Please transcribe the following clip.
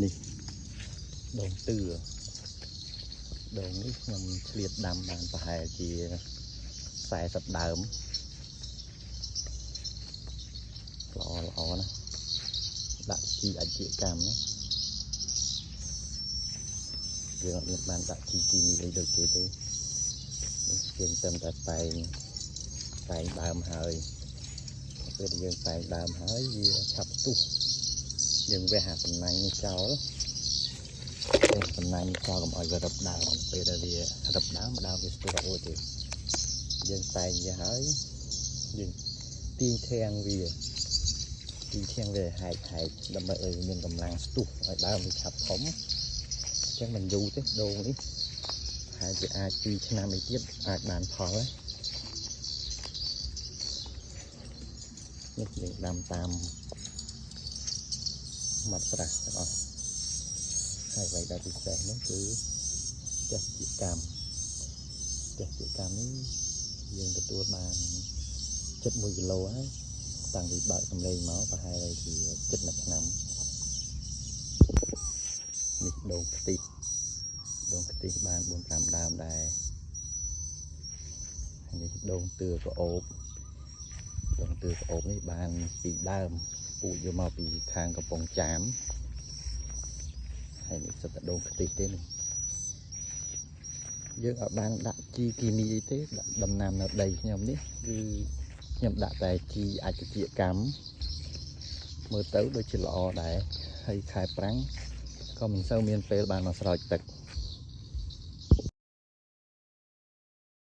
នេះដងទឿដងនេះខ្ញុំឆ្លៀតដាំបានប្រហែលជា40ដើមល្អណាដាក់ជីអជាកម្មណាយើងអត់មានបានដាក់ជីគីមីអីដូចគេទេយើងត្រឹមតែតែងដើមហើយពេលយើងតែងដើមហើយវាឆាប់ស្ទុះយើងវះអាសំណាញ់នេះចោលសំណាញ់ចោលកុំឲ្យវារឹបដើមពេលដែលវារឹបដើមវាស្ទុះរហូតទេយើងតែងវាហើយយើងទាញធាងវាហែកដើម្បីឲ្យមានកម្លាំងស្ទុះឲ្យដើមវាឆាប់ធំអញ្ចឹងមិនយូរទេដូងនេះហើយវាអាច2ឆ្នាំអីទៀតអាចបានផលហើយនេះយើងដាំតាមមាត់ស្រះទាំងអស់ហើយអ្វីដែលពិសេសនោះគឺចេះជាកម្មនេះយើងទទួលបានចិត្ត1គីឡូហើយតាំងពីបើកសម្លេងមកប្រហែលជាចិត្ត1ឆ្នាំនេះដូងខ្ទិះបាន 4-5 ដើមដែរនេះដូងទឿក្អូបនេះបាន2ដើមពូជយកមកពីខាងកំពង់ចាមហើយនេះសិតតែដូងខ្ទិះទេនេះយើងអត់បានដាក់ជីគីមីអីទេដាក់ដំណាំនៅដីខ្ញុំនេះគឺខ្ញុំដាក់តែជីអតិថិកម្មមើលទៅដូចជាល្អដែរហើយខែប្រាំងក៏មិនសូវមានពេលបានមកស្រោចទឹក